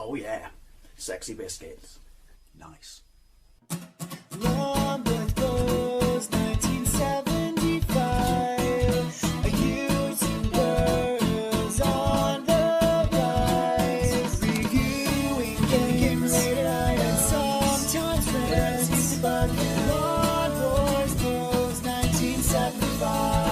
Oh yeah, sexy biscuits. Nice. Long goes 1975. A YouTuber's on the rise. Reviewing games late at night and sometimes friends. But Long goes 1975.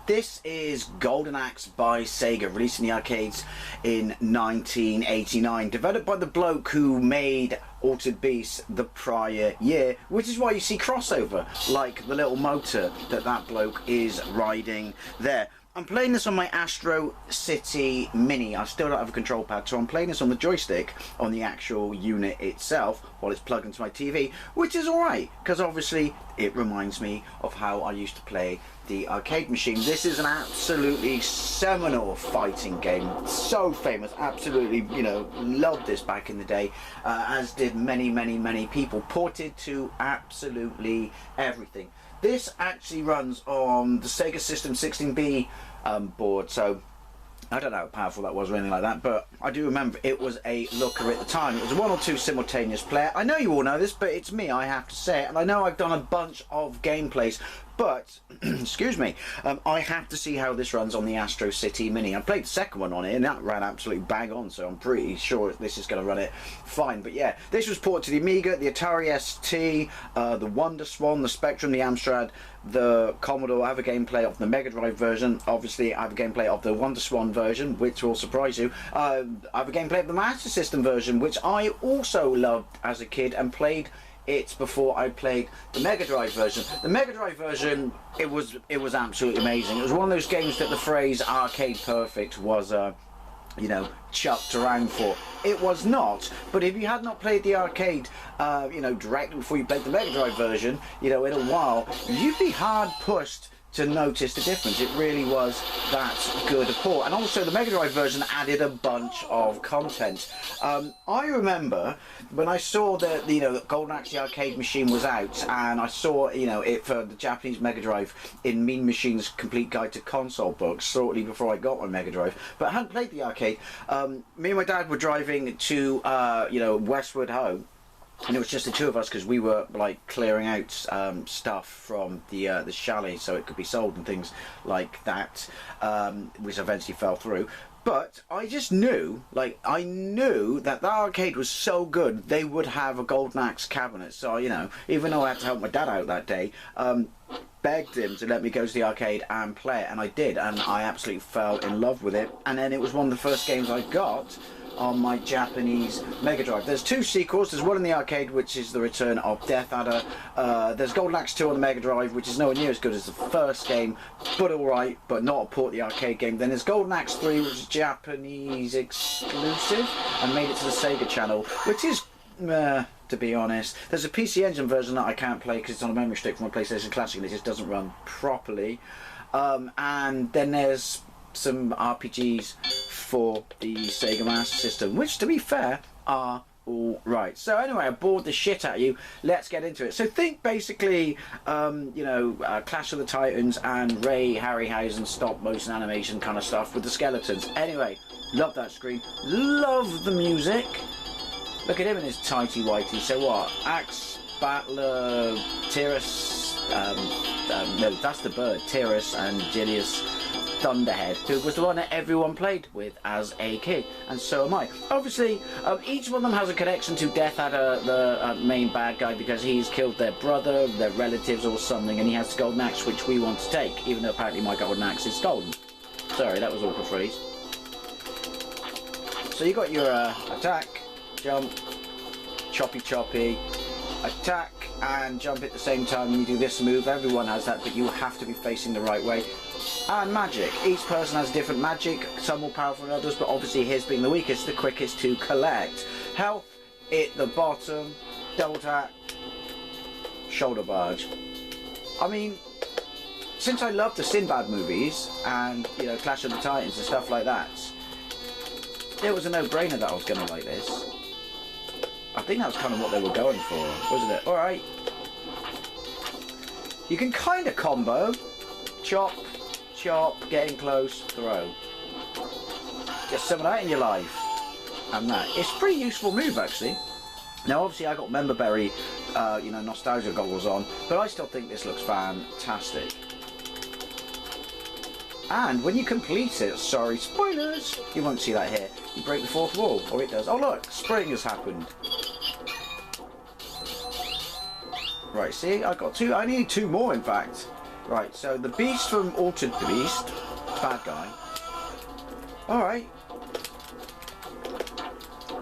This is Goldenaxe by Sega, released in the arcades in 1989. Developed by the bloke who made Altered Beast the prior year, which is why you see crossover, like the little motor that bloke is riding there. I'm playing this on my Astro City Mini. I still don't have a control pad, so I'm playing this on the joystick on the actual unit itself while it's plugged into my TV, which is alright, because obviously it reminds me of how I used to play the arcade machine. This is an absolutely seminal fighting game, so famous, absolutely, you know, loved this back in the day, as did many people. Ported to absolutely everything. This actually runs on the Sega System 16B board, so I don't know how powerful that was or anything like that, but I do remember it was a looker at the time. It was a 1 or 2 simultaneous player. I know you all know this, but it's me, I have to say it, and I know I've done a bunch of gameplays, but, excuse me, I have to see how this runs on the Astro City Mini. I played the second one on it, and that ran absolutely bang on, so I'm pretty sure this is going to run it fine. But yeah, this was ported to the Amiga, the Atari ST, the Wonder Swan, the Spectrum, the Amstrad, the Commodore. I have a gameplay of the Mega Drive version. Obviously, I have a gameplay of the Wonder Swan version, which will surprise you. I have a gameplay of the Master System version, which I also loved as a kid and played it before I played the Mega Drive version. The Mega Drive version, it was absolutely amazing. It was one of those games that the phrase arcade perfect was you know, chucked around for. It was not, but if you had not played the arcade, you know, directly before you played the Mega Drive version, you know, in a while, you'd be hard pushed to notice the difference. It really was that good a port. And also the Mega Drive version added a bunch of content. I remember when I saw that, you know, that Goldenaxe the arcade machine was out, and I saw, you know, it for the Japanese Mega Drive in Mean Machine's Complete Guide to Console books shortly before I got my Mega Drive, but I hadn't played the arcade. Me and my dad were driving to you know, Westward Ho, and it was just the two of us because we were like clearing out stuff from the chalet so it could be sold and things like that, which eventually fell through. But I just knew, like, I knew that the arcade was so good they would have a Goldenaxe cabinet. So, you know, even though I had to help my dad out that day, begged him to let me go to the arcade and play it, and I did, and I absolutely fell in love with it. And then it was one of the first games I got on my Japanese Mega Drive. There's 2 sequels. There's one in the arcade, which is the return of Death Adder. There's Goldenaxe 2 on the Mega Drive, which is nowhere near as good as the first game, but alright, but not a port of the arcade game. Then there's Goldenaxe 3, which is Japanese exclusive, and made it to the Sega channel, which is, to be honest. There's a PC Engine version that I can't play because it's on a memory stick from my PlayStation Classic and it just doesn't run properly. And then there's some RPGs for the Sega Master System, which, to be fair, are all right. So anyway, I bored the shit out of you. Let's get into it. So think basically, you know, Clash of the Titans and Ray Harryhausen stop motion animation kind of stuff with the skeletons. Anyway, love that screen. Love the music. Look at him in his tighty whitey. So what? Axe Battler, Tyrus, no, that's the bird. Tyrus and Gilius Thunderhead, who was the one that everyone played with as a kid, and so am I. Obviously, each one of them has a connection to Death Adder, the main bad guy, because he's killed their brother, their relatives or something, and he has the golden axe, which we want to take, even though apparently my golden axe is golden. Sorry, that was awkward phrase. So you got your attack, jump, choppy, attack and jump at the same time, and you do this move. Everyone has that, but you have to be facing the right way. And magic. Each person has different magic, some more powerful than others, but obviously his being the weakest, the quickest to collect. Health at the bottom, double tap, shoulder barge. I mean, since I love the Sinbad movies and, you know, Clash of the Titans and stuff like that, it was a no-brainer that I was going to like this. I think that was kind of what they were going for, wasn't it? Alright. You can kind of combo. Chop, chop, getting close, throw. Get some of that in your life. And that. It's a pretty useful move, actually. Now, obviously, I got Member Berry, you know, nostalgia goggles on, but I still think this looks fantastic. And when you complete it, sorry, spoilers, you won't see that here. You break the fourth wall, or it does. Oh look, spring has happened. Right, see, I got two. I need two more, in fact. Right, so the beast from Altered Beast, bad guy. All right,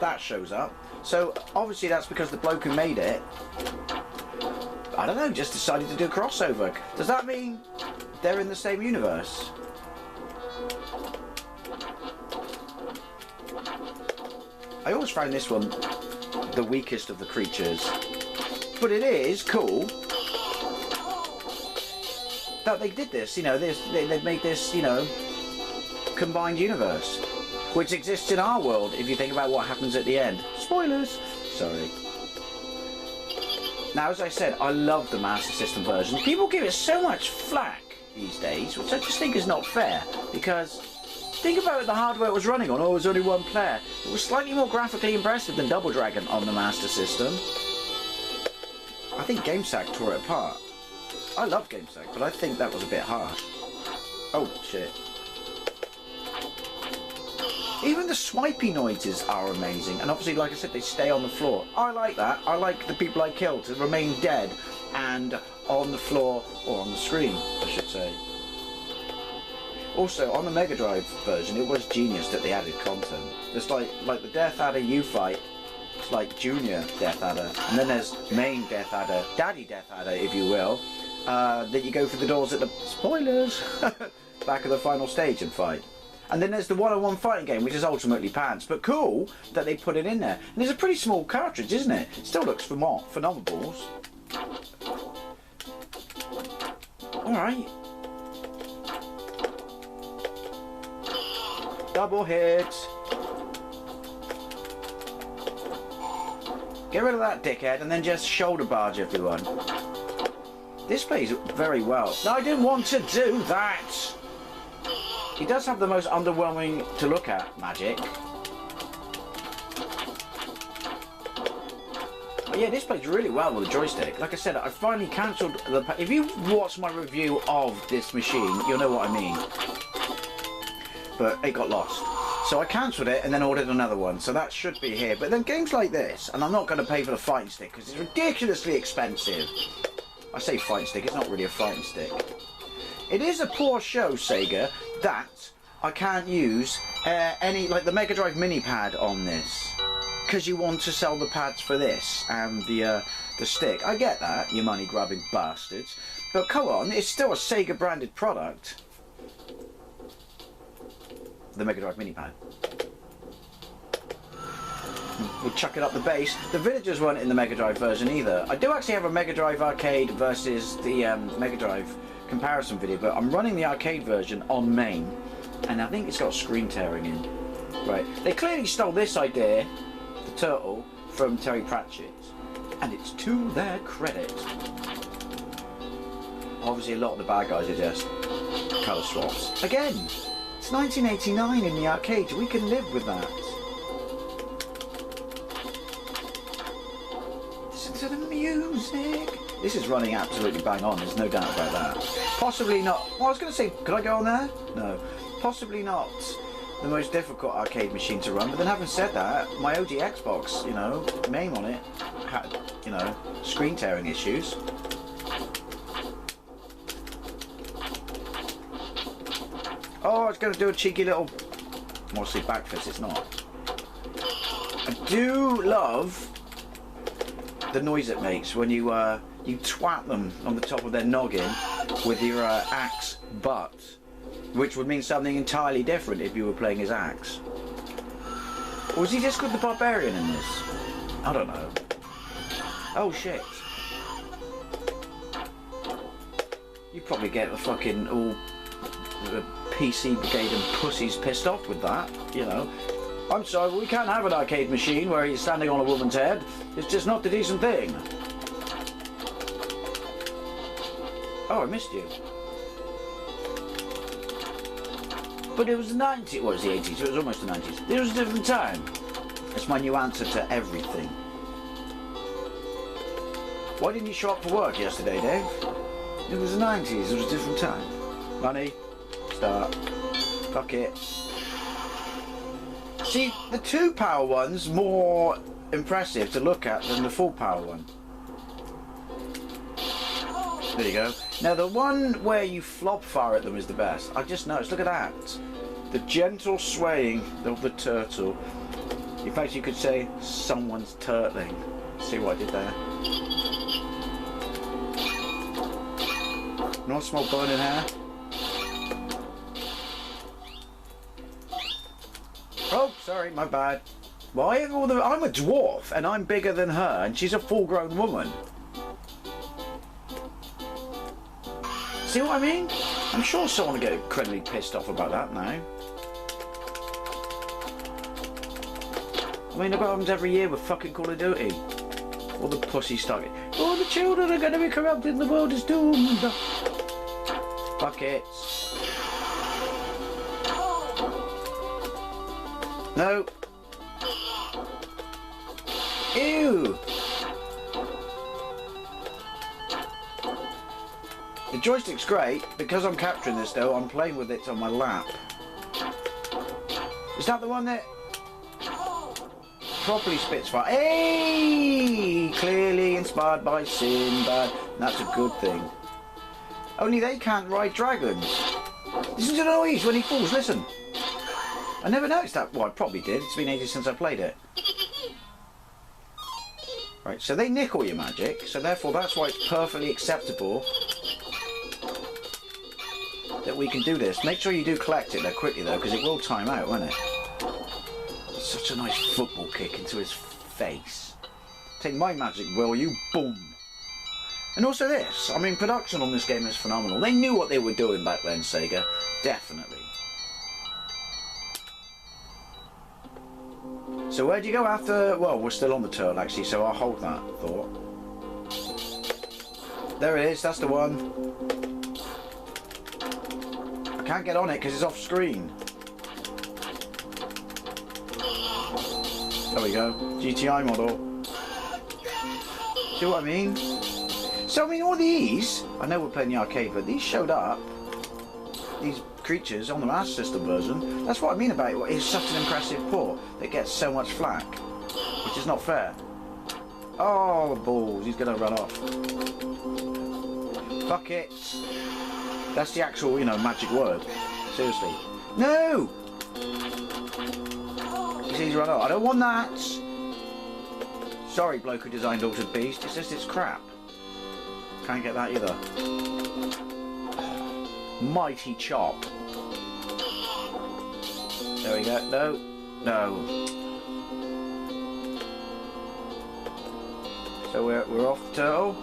that shows up. So obviously that's because the bloke who made it, I don't know, just decided to do a crossover. Does that mean they're in the same universe? I always found this one the weakest of the creatures, but it is cool that they did this. You know, they've made this, you know, combined universe, which exists in our world if you think about what happens at the end. Spoilers! Sorry. Now, as I said, I love the Master System version. People give it so much flack these days, which I just think is not fair, because think about the hardware it was running on. Oh, it was only one player. It was slightly more graphically impressive than Double Dragon on the Master System. I think GameSack tore it apart. I love GameSack, but I think that was a bit harsh. Oh, shit. Even the swipey noises are amazing, and obviously, like I said, they stay on the floor. I like that. I like the people I kill to remain dead and on the floor, or on the screen, I should say. Also, on the Mega Drive version, it was genius that they added content. It's like the Death Adder you fight, it's like Junior Death Adder, and then there's main Death Adder, Daddy Death Adder, if you will, that you go through the doors at the, spoilers, back of the final stage and fight. And then there's the one-on-one fighting game, which is ultimately pants, but cool that they put it in there. And it's a pretty small cartridge, isn't it? It still looks phenomenal. Alright. Double hit. Get rid of that dickhead and then just shoulder barge everyone. This plays very well. No, I didn't want to do that. He does have the most underwhelming to look at magic. But yeah, this plays really well with the joystick. Like I said, I finally cancelled the... If you watch my review of this machine, you'll know what I mean. But it got lost. So I cancelled it and then ordered another one. So that should be here. But then games like this, and I'm not going to pay for the fighting stick because it's ridiculously expensive. I say fighting stick, it's not really a fighting stick. It is a poor show, Sega, that I can't use any, like the Mega Drive Mini pad on this, because you want to sell the pads for this and the stick. I get that, you money grabbing bastards, but come on, it's still a Sega branded product. The Mega Drive Mini pad. We'll chuck it up the base. The Villagers weren't in the Mega Drive version either. I do actually have a Mega Drive arcade versus the Mega Drive comparison video, but I'm running the arcade version on main, and I think it's got screen tearing in. Right, they clearly stole this idea, the turtle, from Terry Pratchett, and it's to their credit. Obviously a lot of the bad guys are just colour swaps. Again, it's 1989 in the arcade, we can live with that. Listen to the music. This is running absolutely bang on, there's no doubt about that. Possibly not, well, I was going to say, could I go on there? No. Possibly not the most difficult arcade machine to run, but then having said that, my OG Xbox, you know, MAME on it, had, you know, screen tearing issues. Oh, I was going to do a cheeky little, mostly backflip, it's not. I do love the noise it makes when you you twat them on the top of their noggin with your axe butt, which would mean something entirely different if you were playing his axe. Or was he just called the Barbarian in this? I don't know. Oh shit. You probably get the fucking all the PC brigade and pussies pissed off with that, you know. I'm sorry, but we can't have an arcade machine where he's standing on a woman's head. It's just not the decent thing. Oh, I missed you. But it was the 90s. Well, it was the 80s. It was almost the 90s. It was a different time. That's my new answer to everything. Why didn't you show up for work yesterday, Dave? It was the 90s. It was a different time. Money. Start. Fuck it. See, the 2 power one's more impressive to look at than the 4 power one. There you go. Now the one where you flop fire at them is the best. I just noticed, look at that. The gentle swaying of the turtle. In fact, you could say someone's turtling. See what I did there? Not small burning hair. Oh, sorry, my bad. Well, I'm a dwarf and I'm bigger than her and she's a full-grown woman. See what I mean? I'm sure someone will get incredibly pissed off about that now. I mean, look what happens every year with fucking Call of Duty. All the pussy stuck. All the children are going to be corrupted, the world is doomed. Fuck it. No. Ew. The joystick's great. Because I'm capturing this though, I'm playing with it on my lap. Is that the one that properly spits fire? Hey! Clearly inspired by Sinbad. That's a good thing. Only they can't ride dragons. Listen to the noise when he falls, listen. I never noticed that. Well, I probably did. It's been ages since I played it. Right, so they nick all your magic, so therefore that's why it's perfectly acceptable that we can do this. Make sure you do collect it though quickly though, because it will time out, won't it? Such a nice football kick into his face. Take my magic, will you? Boom. And also this, I mean, production on this game is phenomenal. They knew what they were doing back then, Sega. Definitely. So where'd you go after? Well, we're still on the turtle actually, so I'll hold that thought. There it is, that's the one. I can't get on it because it's off screen. There we go, GTI model. See what I mean? So I mean, all these, I know we're playing the arcade, but these showed up, these creatures on the Master System version. That's what I mean about it. It's such an impressive port that gets so much flack, which is not fair. Oh, balls, he's gonna run off. Fuck it. That's the actual, you know, magic word. Seriously. No! You see he's run off. I don't want that. Sorry, bloke who designed Altered Beast. It's just, it's crap. Can't get that either. Mighty chop. There we go. No. No. So we're off the turtle.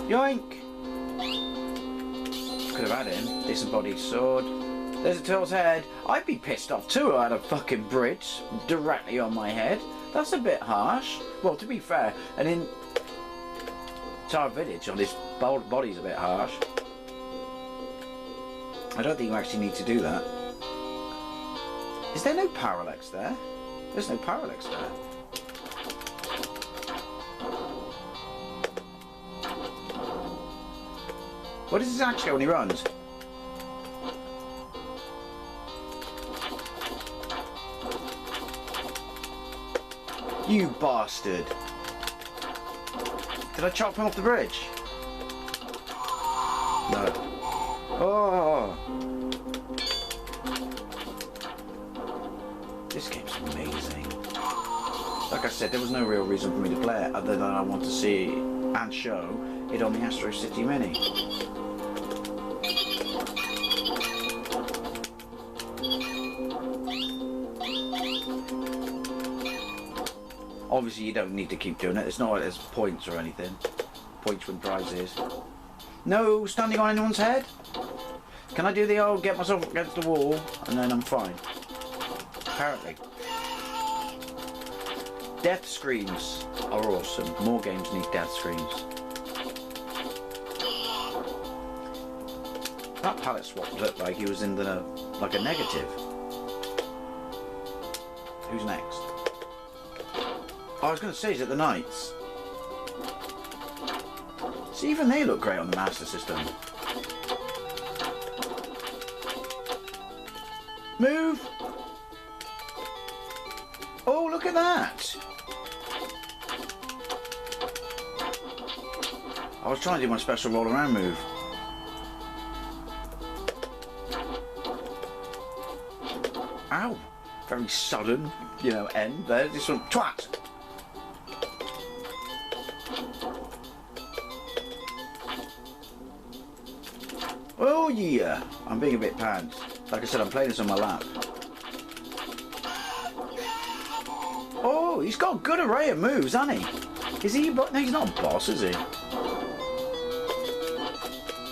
Yoink! Could have had him. Disembodied sword. There's a turtle's head. I'd be pissed off too if I had a fucking bridge directly on my head. That's a bit harsh. Well, to be fair, and in Tower Village on this body's a bit harsh. I don't think you actually need to do that. Is there no parallax there? There's no parallax there. What does his axe go when he runs? You bastard! Did I chop him off the bridge? No. Oh! This game's amazing. Like I said, there was no real reason for me to play it other than I want to see and show it on the Astro City Mini. Obviously you don't need to keep doing it, it's not like there's points or anything. Points win prizes. No standing on anyone's head? Can I do the old get myself against the wall and then I'm fine? Apparently. Death screens are awesome. More games need death screens. That palette swap looked like he was in the like a negative. Who's next? I was going to say, is it the Knights? See, even they look great on the Master System. Move! Oh, look at that! I was trying to do my special roll around move. Ow! Very sudden, you know, end there. This one, twat! Oh yeah! I'm being a bit pants. Like I said, I'm playing this on my lap. Oh, he's got a good array of moves, hasn't he? Is he? No, he's not a boss, is he?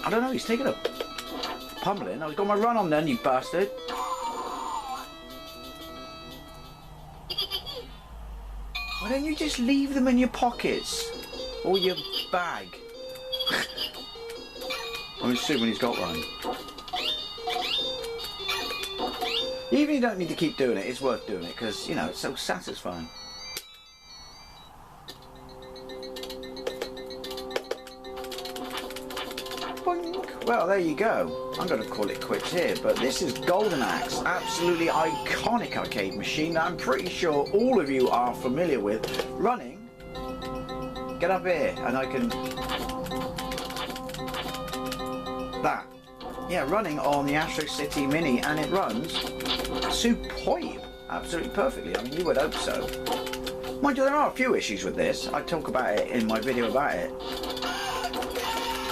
I don't know. He's taking a pummeling. I've got my run on then, you bastard. Why don't you just leave them in your pockets or your bag? I'm assuming he's got one. Even if you don't need to keep doing it, it's worth doing it because, you know, it's so satisfying. Boink. Well, there you go. I'm going to call it quits here, but this is Goldenaxe, absolutely iconic arcade machine that I'm pretty sure all of you are familiar with. Running. Get up here, and I can... That. Yeah, running on the Astro City Mini, and it runs superb, absolutely perfectly. I mean, you would hope so. Mind you, there are a few issues with this. I talk about it in my video about it.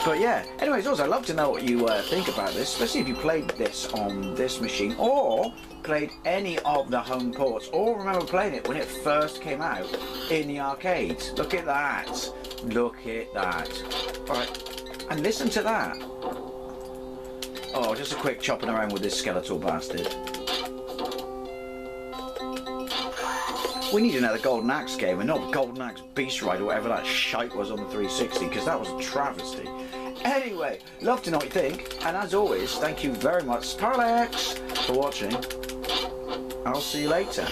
But yeah, anyways, also I'd love to know what you think about this, especially if you played this on this machine, or played any of the home ports, or remember playing it when it first came out in the arcades. Look at that. Look at that. Alright, and listen to that. Oh, just a quick chopping around with this skeletal bastard. We need another Goldenaxe game, and not Goldenaxe Beast Ride or whatever that shite was on the 360, because that was a travesty. Anyway, love to know what you think, and as always, thank you very much, Parallax, for watching. I'll see you later.